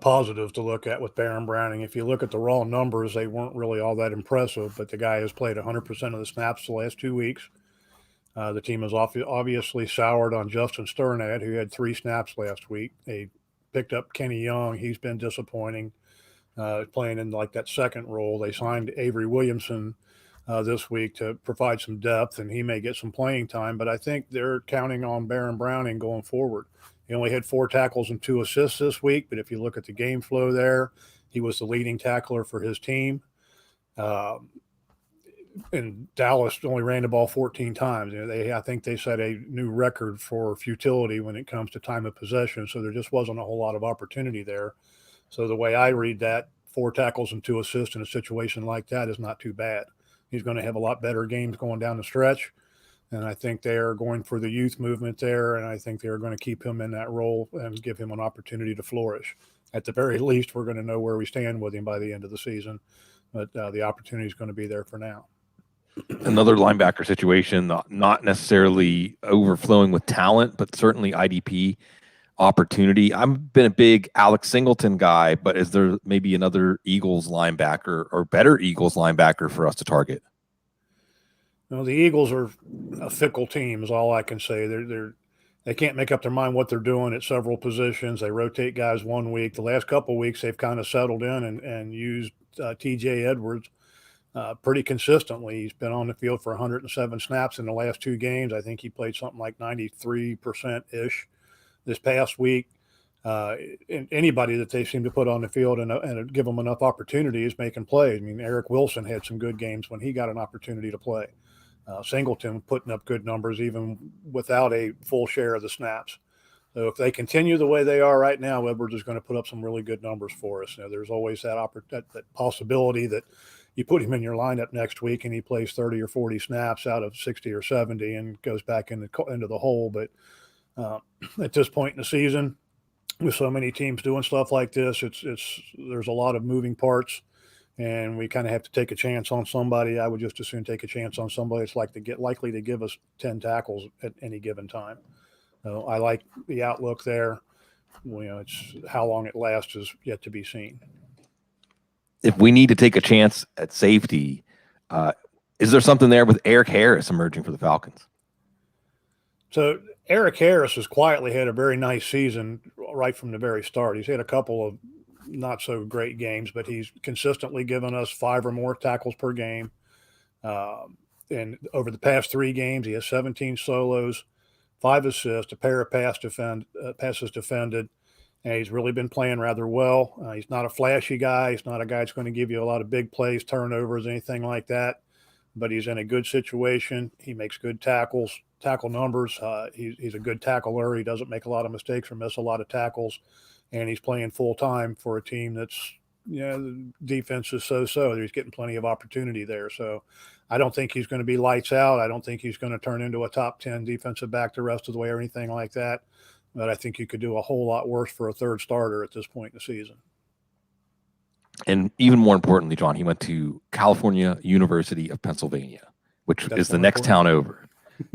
positives to look at with Baron Browning. If you look at the raw numbers, they weren't really all that impressive, but the guy has played 100% of the snaps the last 2 weeks. The team has obviously soured on Justin Sternad, who had 3 snaps last week. They picked up Kenny Young. He's been disappointing, playing in like that second role. They signed Avery Williamson this week to provide some depth, and he may get some playing time. But I think they're counting on Baron Browning going forward. He only had 4 tackles and 2 assists this week, but if you look at the game flow there, he was the leading tackler for his team. Um, and Dallas only ran the ball 14 times. I think they set a new record for futility when it comes to time of possession. So there just wasn't a whole lot of opportunity there. So the way I read that, 4 tackles and 2 assists in a situation like that is not too bad. He's going to have a lot better games going down the stretch. And I think they are going for the youth movement there. And I think they're going to keep him in that role and give him an opportunity to flourish. At the very least, we're going to know where we stand with him by the end of the season. But the opportunity is going to be there for now. Another linebacker situation, not necessarily overflowing with talent, but certainly IDP opportunity. I've been a big Alex Singleton guy, but is there maybe another Eagles linebacker or better Eagles linebacker for us to target? No, the Eagles are a fickle team is all I can say. They can't make up their mind what they're doing at several positions. They rotate guys one week. The last couple of weeks, they've kind of settled in and used T.J. Edwards pretty consistently. He's been on the field for 107 snaps in the last 2 games. I think he played something like 93%-ish this past week. Anybody that they seem to put on the field and give them enough opportunity is making plays. I mean, Eric Wilson had some good games when he got an opportunity to play. Singleton putting up good numbers even without a full share of the snaps. So if they continue the way they are right now, Edwards is going to put up some really good numbers for us. There's always that possibility that you put him in your lineup next week and he plays 30 or 40 snaps out of 60 or 70 and goes back into the hole. But at this point in the season, with so many teams doing stuff like this, there's a lot of moving parts, and we kind of have to take a chance on somebody. I would just as soon take a chance on somebody that's likely to give us 10 tackles at any given time. So I like the outlook there. It's how long it lasts is yet to be seen. If we need to take a chance at safety, is there something there with Eric Harris emerging for the Falcons? So Eric Harris has quietly had a very nice season right from the very start. He's had a couple of not so great games, but he's consistently given us 5 or more tackles per game. And over the past 3 games, he has 17 solos, 5 assists, a pair of passes defended. And he's really been playing rather well. He's not a flashy guy. He's not a guy that's going to give you a lot of big plays, turnovers, anything like that. But he's in a good situation. He makes good tackle numbers. He's a good tackler. He doesn't make a lot of mistakes or miss a lot of tackles. And he's playing full time for a team that's, the defense is so. He's getting plenty of opportunity there. So I don't think he's going to be lights out. I don't think he's going to turn into a top 10 defensive back the rest of the way or anything like that. But I think you could do a whole lot worse for a third starter at this point in the season. And even more importantly, John, he went to California University of Pennsylvania, which is the next town over.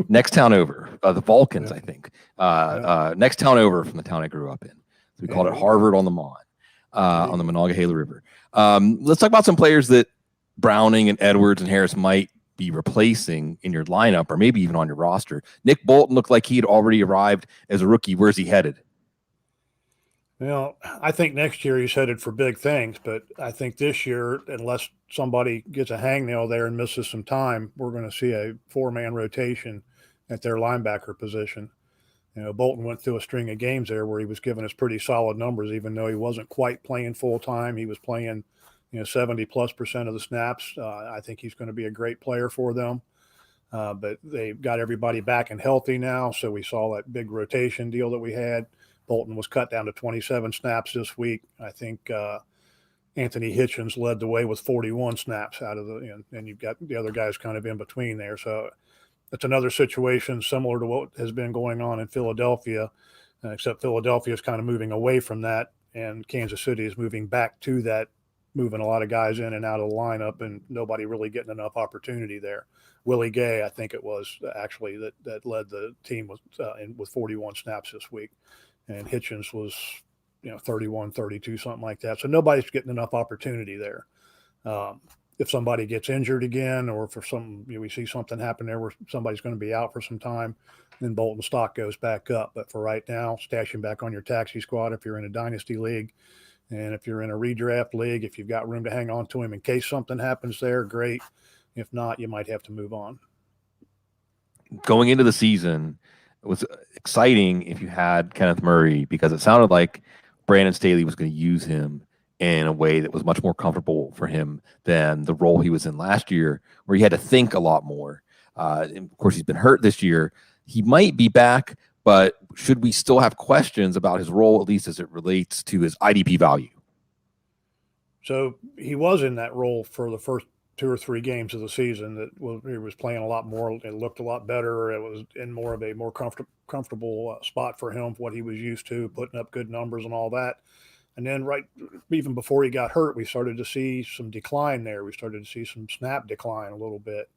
Next town over. The Vulcans, yeah. I think. Next town over from the town I grew up in. So we called it Harvard on the Mon, on the Monongahela River. Let's talk about some players that Browning and Edwards and Harris might be replacing in your lineup or maybe even on your roster. Nick Bolton looked like he had already arrived as a rookie. Where's he headed? I think next year he's headed for big things, but I think this year, unless somebody gets a hangnail there and misses some time, we're going to see a 4-man rotation at their linebacker position. Bolton went through a string of games there where he was giving us pretty solid numbers, even though he wasn't quite playing full time. He was playing 70+% of the snaps. I think he's going to be a great player for them. But they've got everybody back and healthy now. So we saw that big rotation deal that we had. Bolton was cut down to 27 snaps this week. I think Anthony Hitchens led the way with 41 snaps out of and you've got the other guys kind of in between there. So it's another situation similar to what has been going on in Philadelphia, except Philadelphia is kind of moving away from that, and Kansas City is moving back to that, moving a lot of guys in and out of the lineup, and nobody really getting enough opportunity there. Willie Gay, I think it was actually that led the team with 41 snaps this week, and Hitchens was 31, 32, something like that. So nobody's getting enough opportunity there. If somebody gets injured again, or if we see something happen there where somebody's going to be out for some time, then Bolton stock goes back up. But for right now, stash him back on your taxi squad if you're in a dynasty league. And if you're in a redraft league, if you've got room to hang on to him in case something happens there, great. If not, you might have to move on. Going into the season, it was exciting if you had Kenneth Murray, because it sounded like Brandon Staley was going to use him in a way that was much more comfortable for him than the role he was in last year, where he had to think a lot more. And of course, he's been hurt this year. He might be back, but should we still have questions about his role, at least as it relates to his IDP value? So he was in that role for the first 2 or 3 games of the season. He was playing a lot more. It looked a lot better. It was in more of a more comfortable spot for him, what he was used to, putting up good numbers and all that. And then even before he got hurt, we started to see some decline there. We started to see some snap decline a little bit.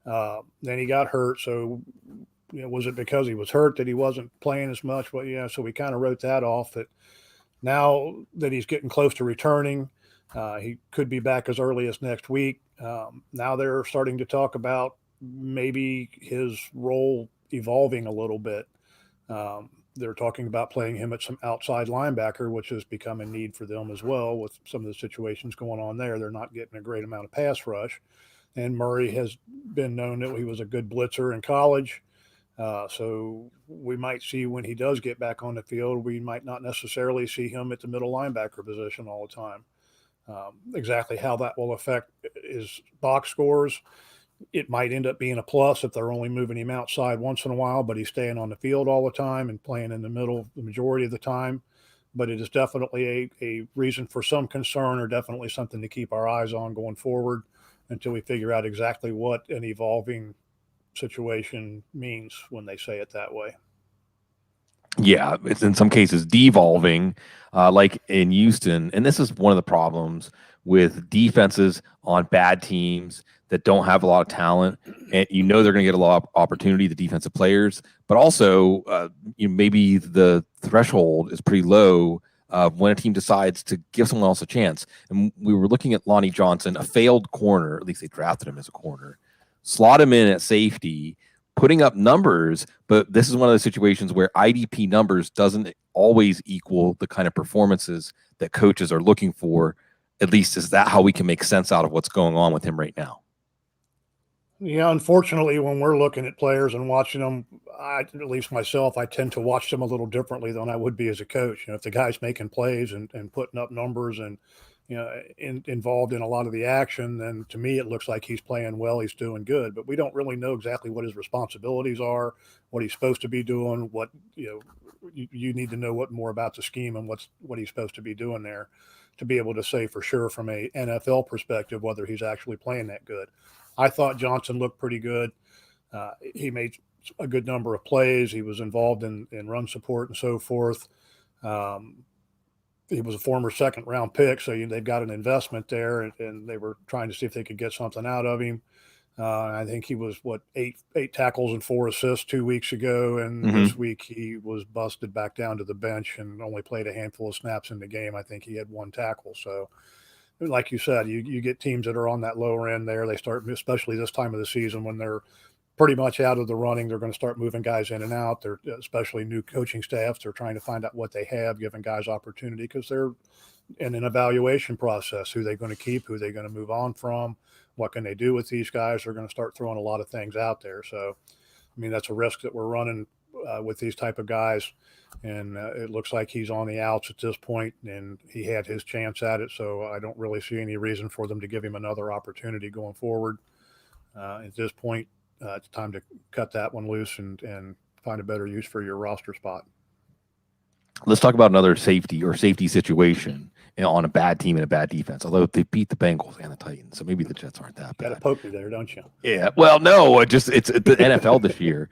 Then he got hurt. So, was it because he was hurt that he wasn't playing as much? Well, yeah, so we kind of wrote that off. That now that he's getting close to returning, he could be back as early as next week. Now they're starting to talk about maybe his role evolving a little bit. They're talking about playing him at some outside linebacker, which has become a need for them as well with some of the situations going on there. They're not getting a great amount of pass rush. And Murray has been known that he was a good blitzer in college. So we might see when he does get back on the field, we might not necessarily see him at the middle linebacker position all the time. Exactly how that will affect his box scores. It might end up being a plus if they're only moving him outside once in a while, but he's staying on the field all the time and playing in the middle the majority of the time. But it is definitely a reason for some concern, or definitely something to keep our eyes on going forward until we figure out exactly what an evolving situation means when they say it that way. Yeah, it's in some cases devolving, like in Houston. And this is one of the problems with defenses on bad teams that don't have a lot of talent. And they're going to get a lot of opportunity, the defensive players, but also maybe the threshold is pretty low when a team decides to give someone else a chance. And we were looking at Lonnie Johnson, a failed corner, at least they drafted him as a corner, slot him in at safety, putting up numbers, but this is one of those situations where IDP numbers doesn't always equal the kind of performances that coaches are looking for. At least is that how we can make sense out of what's going on with him right now? Yeah, unfortunately, when we're looking at players and watching them, at least myself, I tend to watch them a little differently than I would be as a coach. If the guy's making plays and putting up numbers and involved in a lot of the action, then to me it looks like he's playing well, he's doing good. But we don't really know exactly what his responsibilities are, what he's supposed to be doing. What you need to know more about the scheme and what he's supposed to be doing there to be able to say for sure from a NFL perspective whether he's actually playing that good. I thought Johnson looked pretty good. He made a good number of plays. He was involved in run support and so forth. He was a former second-round pick, so they've got an investment there, and they were trying to see if they could get something out of him. I think he was, eight tackles and 4 assists 2 weeks ago, and this week he was busted back down to the bench and only played a handful of snaps in the game. I think he had 1 tackle. So, like you said, you get teams that are on that lower end there. They start, especially this time of the season when they're pretty much out of the running, they're going to start moving guys in and out. They're especially new coaching staffs. They're trying to find out what they have, giving guys opportunity because they're in an evaluation process. Who they're going to keep, who they're going to move on from, what can they do with these guys? They're going to start throwing a lot of things out there. So, that's a risk that we're running with these type of guys. And it looks like he's on the outs at this point, and he had his chance at it. So I don't really see any reason for them to give him another opportunity going forward. At this point, it's time to cut that one loose and find a better use for your roster spot. Let's talk about another safety situation on a bad team and a bad defense. Although they beat the Bengals and the Titans, so maybe the Jets aren't that bad. Got to poke me there, don't you? Yeah. Well, no, it's the NFL this year.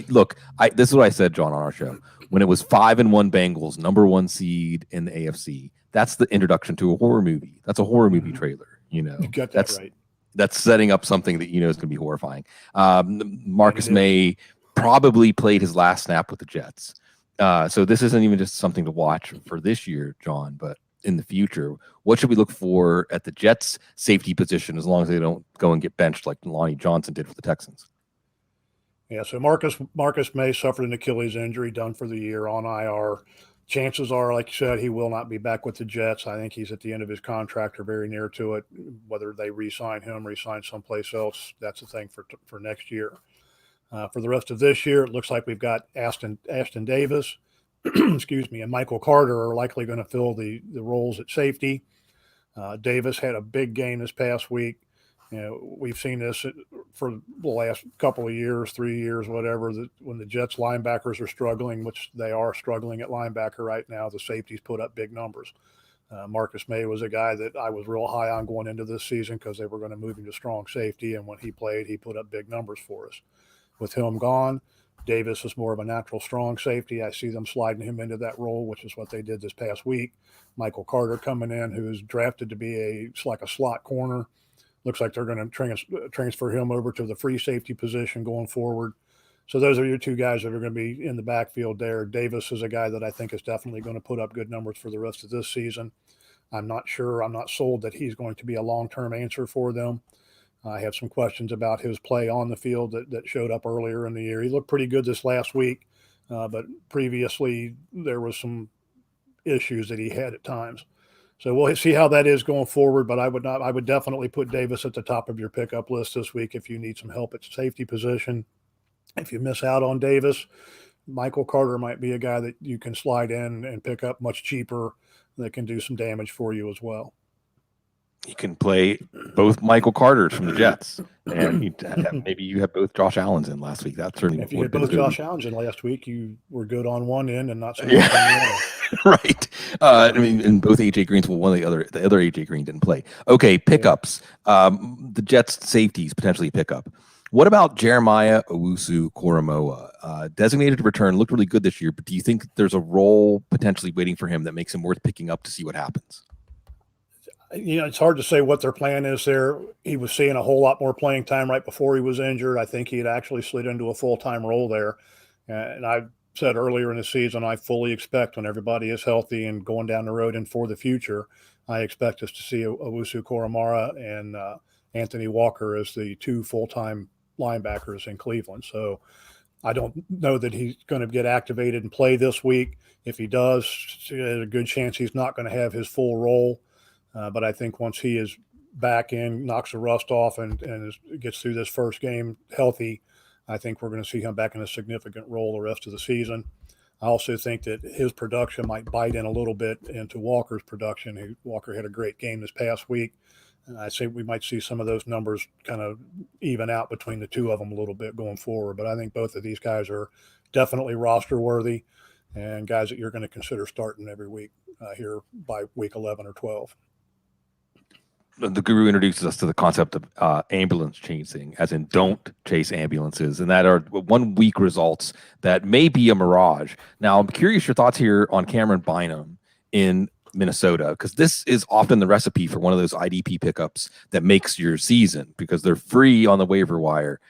Look. This is what I said, John, on our show when it was 5-1 Bengals, number 1 seed in the AFC. That's the introduction to a horror movie. That's a horror movie trailer. You got that right. That's setting up something that is going to be horrifying. Marcus May probably played his last snap with the Jets. So this isn't even just something to watch for this year, John, but in the future, what should we look for at the Jets safety position as long as they don't go and get benched like Lonnie Johnson did for the Texans? Yeah, so Marcus May suffered an Achilles injury, done for the year on IR. Chances are, like you said, he will not be back with the Jets. I think he's at the end of his contract or very near to it. Whether they re-sign him, re-sign someplace else, that's a thing for next year. For the rest of this year, it looks like we've got Ashton Davis, excuse me, and Michael Carter are likely going to fill the roles at safety. Davis had a big game this past week. You know, we've seen this for the last couple of years, 3 years, whatever, that when the Jets linebackers are struggling, which they are struggling at linebacker right now, the safeties put up big numbers. Marcus May was a guy that I was real high on going into this season because they were going to move him to strong safety. And when he played, he put up big numbers for us. With him gone, Davis is more of a natural strong safety. I see them sliding him into that role, which is what they did this past week. Michael Carter coming in, who's drafted to be like a slot corner. Looks like they're going to transfer him over to the free safety position going forward. So those are your two guys that are going to be in the backfield there. Davis is a guy that I think is definitely going to put up good numbers for the rest of this season. I'm not sold that he's going to be a long-term answer for them. I have some questions about his play on the field that showed up earlier in the year. He looked pretty good this last week, but previously there was some issues that he had at times. So we'll see how that is going forward, but I would definitely put Davis at the top of your pickup list this week if you need some help at safety position. If you miss out on Davis, Michael Carter might be a guy that you can slide in and pick up much cheaper that can do some damage for you as well. You can play both Michael Carters from the Jets, and maybe you have both Josh Allens in last week. That certainly if you had both Josh Allens in last week, you were good on one end and not so much on the other. Right. I mean, and both AJ Greens, well, the other AJ Green didn't play. Okay, pickups. The Jets safeties potentially pick up. What about Jeremiah Owusu-Koramoah? Designated return looked really good this year, but do you think there's a role potentially waiting for him that makes him worth picking up to see what happens? You know, it's hard to say what their plan is there. He was seeing a whole lot more playing time right before he was injured. I think he had actually slid into a full-time role there. And I said earlier in the season, I fully expect when everybody is healthy and going down the road and for the future, I expect us to see Owusu-Koramoah and Anthony Walker as the two full-time linebackers in Cleveland. So I don't know that he's going to get activated and play this week. If he does, there's a good chance he's not going to have his full role. But I think once he is back in, knocks the rust off, and gets through this first game healthy, I think we're going to see him back in a significant role the rest of the season. I also think that his production might bite in a little bit into Walker's production. Walker had a great game this past week. And I say we might see some of those numbers kind of even out between the two of them a little bit going forward. But I think both of these guys are definitely roster worthy and guys that you're going to consider starting every week here by week 11 or 12. The guru introduces us to the concept of ambulance chasing, as in don't chase ambulances, and that are 1 week results that may be a mirage. Now, I'm curious your thoughts here on Cameron Bynum in Minnesota, because this is often the recipe for one of those IDP pickups that makes your season, because they're free on the waiver wire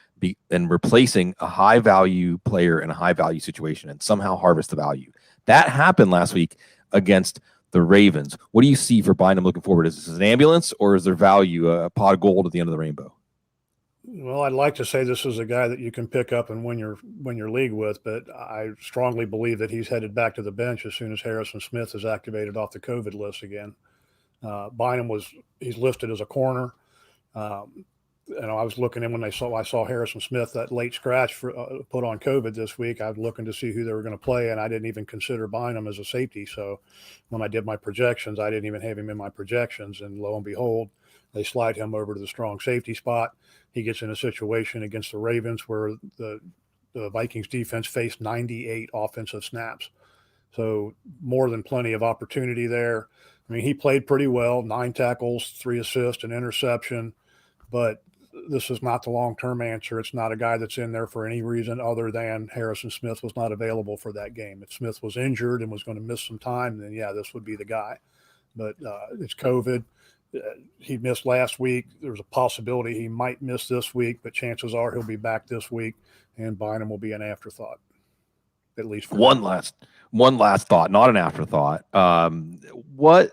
and replacing a high value player in a high value situation and somehow harvest the value. That happened last week against the Ravens. What do you see for Bynum looking forward? Is this an ambulance, or is there value, a pot of gold at the end of the rainbow? Well, I'd like to say this is a guy that you can pick up and win your league with, but I strongly believe that he's headed back to the bench as soon as Harrison Smith is activated off the COVID list again. Bynum he's listed as a corner. I was looking in when I saw Harrison Smith, that late scratch put on COVID this week. I was looking to see who they were going to play, and I didn't even consider Bynum as a safety. So when I did my projections, I didn't even have him in my projections. And lo and behold, they slide him over to the strong safety spot. He gets in a situation against the Ravens where the Vikings defense faced 98 offensive snaps. So more than plenty of opportunity there. I mean, he played pretty well, 9 tackles, 3 assists, an interception, but this is not the long-term answer. It's not a guy that's in there for any reason other than Harrison Smith was not available for that game. If Smith was injured and was going to miss some time, then yeah, this would be the guy. But it's COVID. He missed last week. There's a possibility he might miss this week, but chances are he'll be back this week, and Bynum will be an afterthought. at least for one last thought, not an afterthought. What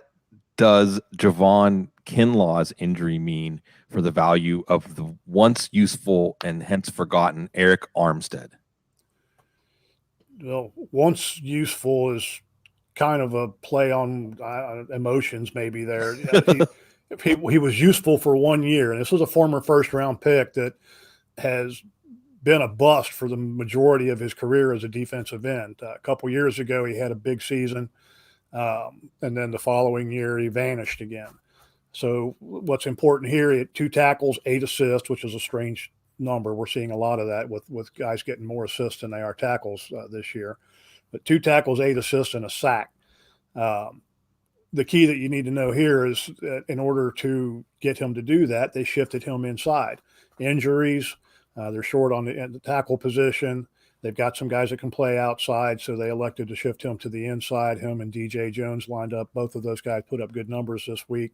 does Javon Kinlaw's injury mean for the value of the once useful and hence forgotten Eric Armstead? Well, once useful is kind of a play on emotions, maybe there. He was useful for 1 year, and this was a former first-round pick that has been a bust for the majority of his career as a defensive end. A couple years ago, he had a big season, and then the following year, he vanished again. So what's important here, he had 2 tackles, 8 assists, which is a strange number. We're seeing a lot of that with guys getting more assists than they are tackles this year. But 2 tackles, 8 assists, and a sack. The key that you need to know here is that in order to get him to do that, they shifted him inside. Injuries, they're short on the tackle position. They've got some guys that can play outside, so they elected to shift him to the inside. Him and DJ Jones lined up. Both of those guys put up good numbers this week.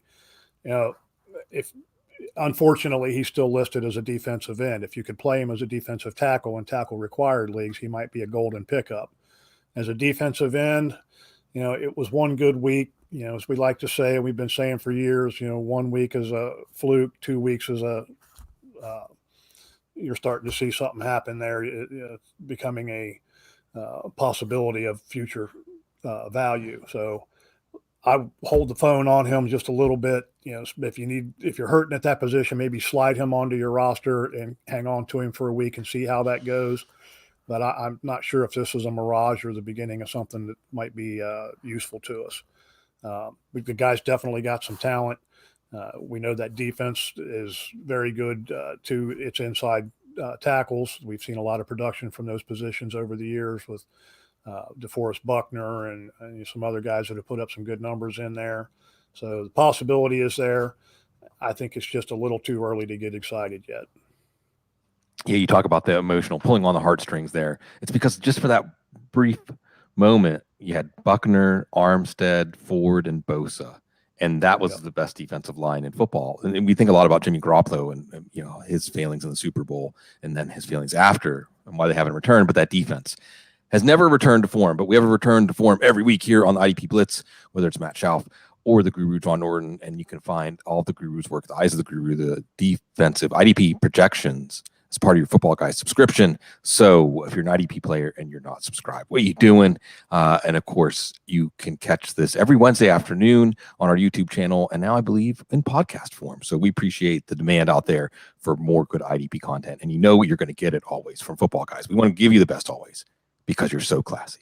Unfortunately, he's still listed as a defensive end. If you could play him as a defensive tackle in tackle required leagues, he might be a golden pickup. As a defensive end, it was one good week. As we like to say, we've been saying for years, 1 week is a fluke, 2 weeks is you're starting to see something happen there. It's becoming a possibility of future value. So I hold the phone on him just a little bit. If you're hurting at that position, maybe slide him onto your roster and hang on to him for a week and see how that goes. But I'm not sure if this is a mirage or the beginning of something that might be useful to us. The guy's definitely got some talent. We know that defense is very good to its inside tackles. We've seen a lot of production from those positions over the years with DeForest Buckner and some other guys that have put up some good numbers in there. So the possibility is there. I think it's just a little too early to get excited yet. Yeah, you talk about the emotional pulling on the heartstrings there. It's because just for that brief moment, you had Buckner, Armstead, Ford, and Bosa, and that was the best defensive line in football. And we think a lot about Jimmy Garoppolo and his failings in the Super Bowl, and then his failings after, and why they haven't returned. But that defense has never returned to form. But we have a return to form every week here on the IDP Blitz, whether it's Matt Schauf or the Guru John Norton, and you can find all the Guru's work, the Eyes of the Guru, the defensive IDP projections as part of your Footballguys subscription. So if you're an IDP player and you're not subscribed, what are you doing? And of course, you can catch this every Wednesday afternoon on our YouTube channel, and now I believe in podcast form. So we appreciate the demand out there for more good IDP content, and you're going to get it always from Footballguys. We want to give you the best always because you're so classy.